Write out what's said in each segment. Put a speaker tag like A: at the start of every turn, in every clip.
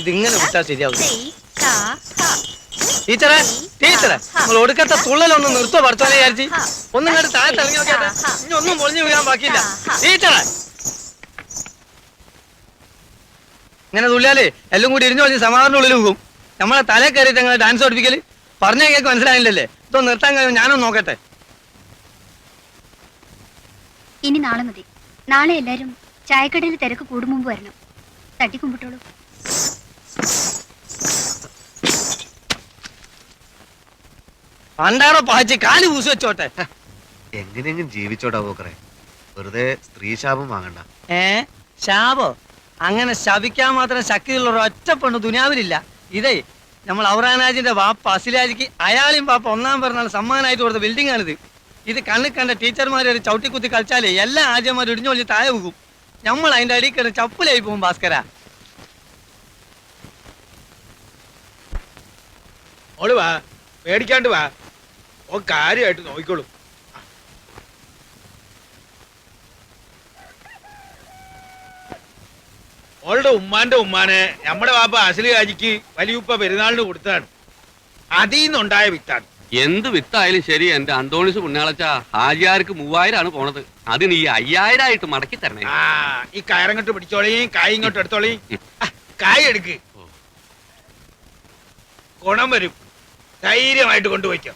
A: ഇതിങ്ങനെ വിട്ടാ ശരിയാവും. ടീച്ചറെ ടീച്ചറെ നമ്മൾ ഒടുക്കത്തെ തുള്ളലൊന്ന് നിർത്തോ പഠിച്ചോനെ വിചാരിച്ച് ഒന്നും കണ്ട് താഴത്ത് ഇറങ്ങി നോക്കിയാട്ടെ. ഇനി ഒന്നും പൊളിഞ്ഞു വീഴാൻ ബാക്കിയില്ല. ടീച്ചറെ ഇങ്ങനെ തുള്ളിയാലേ എല്ലാം കൂടി ഇരിഞ്ഞു പറഞ്ഞ് സമാധാനം ഉള്ളിൽ പോകും. നമ്മളെ തലേ കയറിയിട്ട് ഞങ്ങൾ ഡാൻസ് പഠിപ്പിക്കല് പറഞ്ഞ കേൾക്ക് മനസ്സിലായില്ലല്ലേ? ഇതൊന്ന് നിർത്താൻ കഴിയും. ഞാനൊന്ന് നോക്കട്ടെ.
B: ഇനി നാളെ മതി. നാളെ എല്ലാരും ചായക്കടയിൽ തിരക്ക് കൂടും മുമ്പ് വരണം. തട്ടിക്കുമ്പിട്ടോളൂ.
A: പണ്ടാണോ പാച്ചി കാല് പൂസ് വെച്ചോട്ടെ.
C: എങ്ങനെയെങ്കിലും ജീവിച്ചോടാ പോക്കറെ. വെറുതെ സ്ത്രീ ശാപം വാങ്ങണ്ട.
A: ശാപോ? അങ്ങനെ ശപിക്കാൻ മാത്രം ശക്തിയുള്ള ഒരു ഒറ്റ പെണ്ണ് ദുനിയാവിലില്ല. ഇതേ നമ്മൾ ഔറാനാജിന്റെ വാപ്പ അസിലാജിക്ക് അയാളെയും പാപ്പ ഒന്നാം പിറന്നാൾ സമ്മാനമായിട്ട് കൊടുത്ത ബിൽഡിംഗ് ആണിത്. ഇത് കണ്ണിൽ കണ്ട ടീച്ചർമാരെ ഒരു ചവിട്ടിക്കുത്തി കളിച്ചാലേ എല്ലാ ആദ്യന്മാരും ഇടിഞ്ഞു പൊളിഞ്ഞ് താഴെ പോകും. നമ്മൾ അതിന്റെ അടിക്കട ചപ്പലായി പോകും. ഭാസ്കര
D: ഓള് വാ, പേടിക്കാണ്ട് വാ. ഓ കാര്യമായിട്ട് നോക്കിക്കോളും. ഓളുടെ ഉമ്മാന്റെ ഉമ്മാനെ നമ്മുടെ വാപ്പ അസലി രാജിക്ക് വലിയുപ്പ പെരുന്നാളിന് കൊടുത്താണ്. അതിന്നുണ്ടായ വിത്താണ്.
E: എന്ത് വിത്തായാലും ശരി, എന്റെ അന്തോണിസ് പുണ്യാളച്ച ഹാജിയാർക്ക് 3000 ആണ് പോണത്. അതിന് ഈ 5000 ആയിട്ട് മടക്കി തരണേ.
D: ആ ഈ കയറങ്ങോട്ട് പിടിച്ചോളീ, കായ് ഇങ്ങോട്ട് എടുത്തോളീ. കായ് എടുക്ക്, ഗുണം വരും. ധൈര്യമായിട്ട് കൊണ്ടുപോയിക്കോ.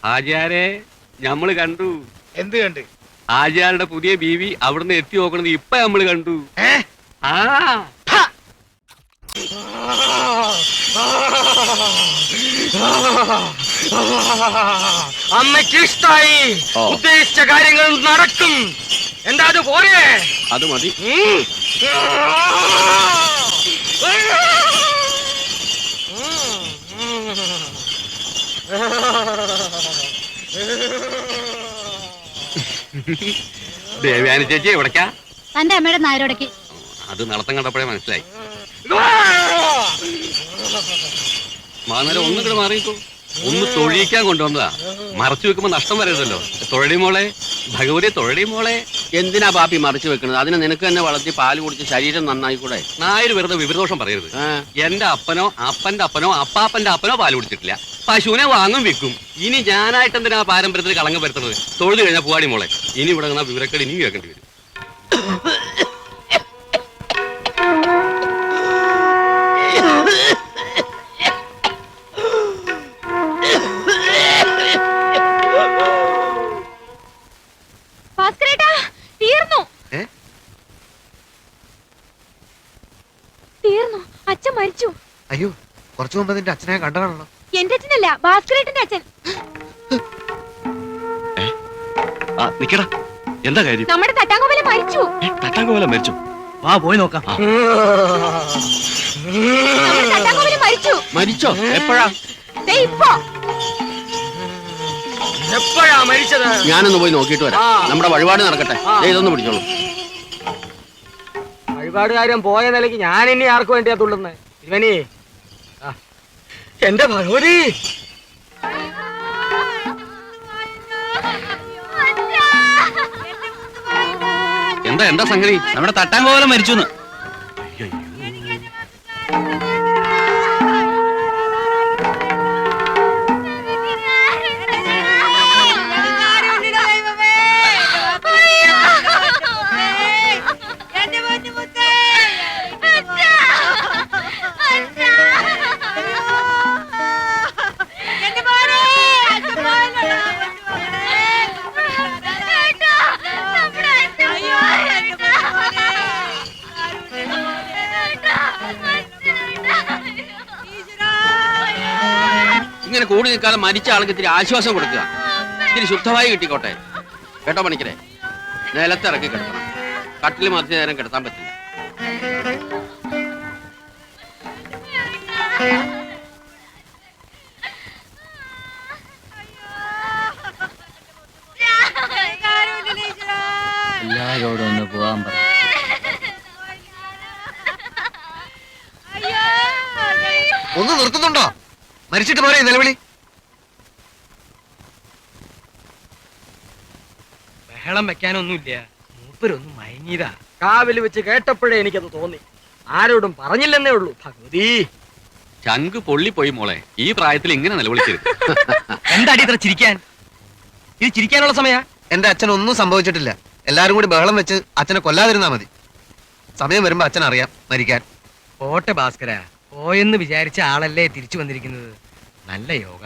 E: ഹാജിയാരെ ഞമ്മള് കണ്ടു.
D: എന്ത് കണ്ട്?
E: ഹാജിയാരുടെ പുതിയ ബീവി അവിടുന്ന് എത്തി നോക്കണത് ഇപ്പൊ നമ്മള് കണ്ടു. ആ
A: അമ്മയ്ക്ക് ഇഷ്ടായി. ഉദ്ദേശിച്ച കാര്യങ്ങൾ നടക്കും. എന്താ അത് പോരെ?
E: അത് മതി. ദേവയാനി ചേച്ചി എവിടേക്കാ?
B: തന്റെ അമ്മയുടെ നായരോടക്ക്.
E: അത് നടത്തം കണ്ടപ്പോഴേ മനസ്സിലായി. മാന്നേരം ഒന്നും മാറിയിപ്പോ ഒന്ന് തൊഴിയിക്കാൻ കൊണ്ടുവന്നതാ. മറച്ചു വെക്കുമ്പോ നഷ്ടം വരരുതല്ലോ. തൊഴടി മോളെ, ഭഗവതി തൊഴടി മോളെ.
F: എന്തിനാ പാപ്പി മറിച്ചു വെക്കുന്നത്? അതിന് നിനക്ക് തന്നെ വളർത്തി പാല് കുടിച്ച് ശരീരം നന്നായിക്കൂടെ?
E: നായര് വെറുതെ വിവരദോഷം പറയരുത്. എന്റെ അപ്പനോ അപ്പന്റെ അപ്പനോ അപ്പാപ്പന്റെ അപ്പനോ പാല് കുടിച്ചിട്ടില്ല. പശുവിനെ വാങ്ങും വിൽക്കും. ഇനി ഞാനായിട്ട് എന്തിനാ പാരമ്പര്യത്തിൽ കളങ്കം വരുത്തുന്നത്? തൊഴുതു കഴിഞ്ഞാൽ പൂവാടി മോളെ, ഇനി ഇവിടെ നിന്നാ വിവരക്കേട് ഇനിയും കേൾക്കേണ്ടി വരും.
B: തീർന്നു. അച്ഛൻ മരിച്ചു.
C: അയ്യോ, കുറച്ചു മുമ്പ് നിന്റെ അച്ഛനെ കണ്ടതാണല്ലോ.
B: എന്റെ അച്ഛനല്ല, ഭാസ്കരേട്ടന്റെ അച്ഛൻ.
E: നിക്കടാ, എന്താ കാര്യം?
B: നമ്മുടെ തട്ടാങ്കോവല മരിച്ചു.
E: തട്ടാങ്കോവല മരിച്ചു?
A: വാ പോയി നോക്കാം.
B: തട്ടാങ്കോവല മരിച്ചു.
F: മരിച്ചോ? എപ്പോഴാ?
B: ഇപ്പോ.
A: എപ്പോഴാ മരിച്ചത്?
F: ഞാനൊന്ന് പോയി നോക്കിയിട്ട് വരാം. നമ്മുടെ വഴിപാട് നടക്കട്ടെ. ഇതൊന്ന് പിടിച്ചോളൂ.
A: വഴിപാടുകാരൻ പോയ നിലയ്ക്ക് ഞാൻ ഇനി ആർക്കു വേണ്ടിയാ തുള്ളുന്നേ? ഇവനേ എന്റെ ഭഗവതി.
E: എന്താ എന്താ സംഗതി?
F: നമ്മുടെ തട്ടാങ്കോവലം മരിച്ചു. ഇങ്ങനെ കൂടി നിൽക്കാതെ മരിച്ച ആൾക്ക് ഇത്തിരി ആശ്വാസം കൊടുക്കുക. ഇത്തിരി ശുദ്ധമായി കിട്ടിക്കോട്ടെ കേട്ടോ പണിക്കരെ. നിലത്തിറക്കി കിടക്കണം. കട്ടിൽ മധ്യ നേരം കിടത്താൻ പറ്റില്ല.
G: എല്ലാരോടും ഒന്ന് പോവാൻ പറ.
C: ഒന്ന് നിർത്തുന്നുണ്ടോ? മരിച്ചിട്ട് പോരെ നിലവിളി.
H: ബഹളം വെക്കാനൊന്നുമില്ല. മൂപ്പരൊന്നും മയങ്ങിയതാ.
I: കാവിൽ വെച്ച് കേട്ടപ്പോഴേ എനിക്കത് തോന്നി. ആരോടും പറഞ്ഞില്ലെന്നേ ഉള്ളൂ. ഭഗവതി,
E: ചങ്ക് പൊള്ളിപ്പോയി മോളെ. ഈ പ്രായത്തിൽ ഇങ്ങനെ നിലവിളിക്കരുത്.
H: എന്താടി ഇത്ര ചിരിക്കാൻ? ഇത് ചിരിക്കാനുള്ള സമയ?
C: എന്റെ അച്ഛൻ ഒന്നും സംഭവിച്ചിട്ടില്ല. എല്ലാരും കൂടി ബഹളം വെച്ച് അച്ഛനെ കൊല്ലാതിരുന്നാ മതി. സമയം വരുമ്പോ അച്ഛൻ അറിയാം മരിക്കാൻ.
H: പോട്ടെ ഭാസ്കര, പോയെന്ന് വിചാരിച്ച ആളല്ലേ തിരിച്ചു വന്നിരിക്കുന്നത്. നല്ല യോഗ.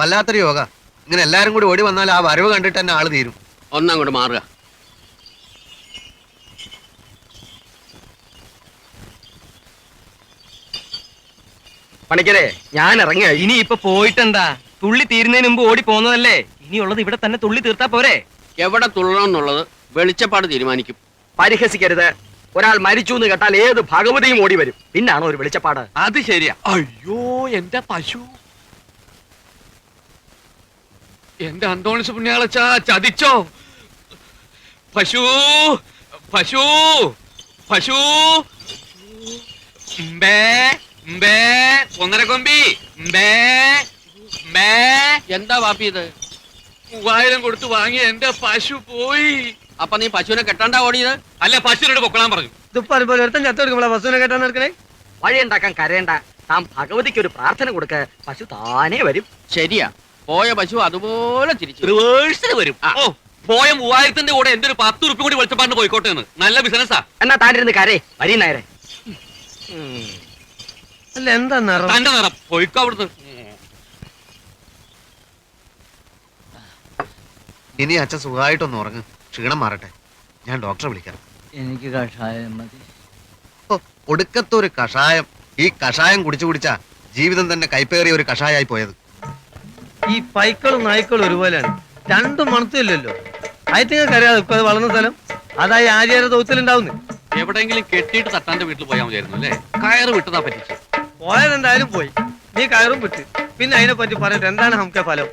C: വല്ലാത്തൊരു യോഗ. ഇങ്ങനെ എല്ലാരും കൂടി ഓടി വന്നാൽ ആ വരവ് കണ്ടിട്ട് തന്നെ ആള് തീരും.
F: ഒന്നങ്ങോട്ട് മാറുക.
I: പണിക്കരെ, ഞാൻ ഇറങ്ങി.
H: ഇനി ഇപ്പൊ പോയിട്ടെന്താ? തുള്ളി തീരുന്നതിന് മുമ്പ് ഓടി പോന്നതല്ലേ. ഇനിയുള്ളത് ഇവിടെ തന്നെ തുള്ളി തീർത്താ പോരെ?
F: എവിടെ തുള്ളണം എന്നുള്ളത് വെളിച്ചപ്പാട് തീരുമാനിക്കും.
I: പരിഹസിക്കരുത്. ഒരാൾ മരിച്ചു എന്ന് കേട്ടാൽ ഏത് ഭഗവതിയും ഓടി വരും. പിന്നാണോ ഒരു വെളിച്ചപ്പാട്?
E: അത് ശരിയാ. അയ്യോ എന്റെ പശു, എന്റെ അന്തോണിസ് പുണ്യാളച്ച ചതിച്ചോ? പശു പശു പശു mbé mbé ഒന്നര കൊമ്പി mbé mbé.
F: എന്താ വാപ്പി ഇത്?
E: 3000 കൊടുത്ത് വാങ്ങി എന്റെ പശു പോയി.
F: അപ്പൊ നീ പശുവിനെ കെട്ടാണ്ടാ ഓടിയത്?
E: അല്ല, പശുവിനോട് പൊക്കളാൻ പറഞ്ഞു.
A: ഇതിപ്പോ അതുപോലെ ഒരുത്തൻ ചത്തെടുക്കുമ്പോളാ ബസ്സുവിനെ കേട്ടാ നടക്കണേ.
I: വഴിയുണ്ടാക്കാൻ കരയണ്ട. താൻ ഭഗവതിക്ക് ഒരു പ്രാർത്ഥന കൊടുക്ക. പശു താനേ വരും.
F: ശരിയാ, പോയ പശു അതുപോലെ തിരിച്ചു.
E: റിവേഴ്സിന് വരും. ഓ, പോയ 3000ന്റെ കൂടെ എന്റെ ഒരു 10 ഉറുപ്പിക കൂടി വെളിച്ചപ്പാടിന് പോയിക്കോട്ടെ എന്ന്. നല്ല ബിസിനസ്സാ.
I: എന്നാ താനിരുന്ന് കരേ. വരി നേരെ.
A: അല്ല എന്താ നിറം?
E: തന്റെ നിറം പോയിക്കോ അവിടുന്ന്.
C: ഇനി അച്ഛൻ സുഖമായിട്ടൊന്ന് ഉറങ്ങ്. ക്ഷീണം മാറട്ടെ. ഞാൻ ഡോക്ടറെ വിളിക്കാം.
G: എനിക്ക് കഷായം മതി.
C: ഓ, ഒടുക്കത്തൊരു കഷായം. ഈ കഷായം കുടിച്ചു കുടിച്ചാ ജീവിതം തന്നെ കൈപ്പേറിയ ഒരു കഷായായി പോയത്.
A: ഈ പൈക്കളും നായ്ക്കളും ഒരുപോലെയാണ്. രണ്ടും മണത്തില്ലല്ലോ. അയത്തിങ്ങൾക്ക് അറിയാതെ ഇപ്പൊ അത് വളർന്ന സ്ഥലം അതായി ആര്യാര ദൗത്യലുണ്ടാവുന്നു.
E: എവിടെയെങ്കിലും കെട്ടിയിട്ട് തട്ടാന്റെ വീട്ടിൽ പോയാൽ മതിയായിരുന്നു അല്ലേ? കയറ് വിട്ടതാ പറ്റിച്ചു.
A: പോയതെന്തായാലും പോയി. നീ കയറും വിട്ട്. പിന്നെ അതിനെ പറ്റി പറഞ്ഞിട്ട് എന്താണ് നമുക്ക് ഫലം?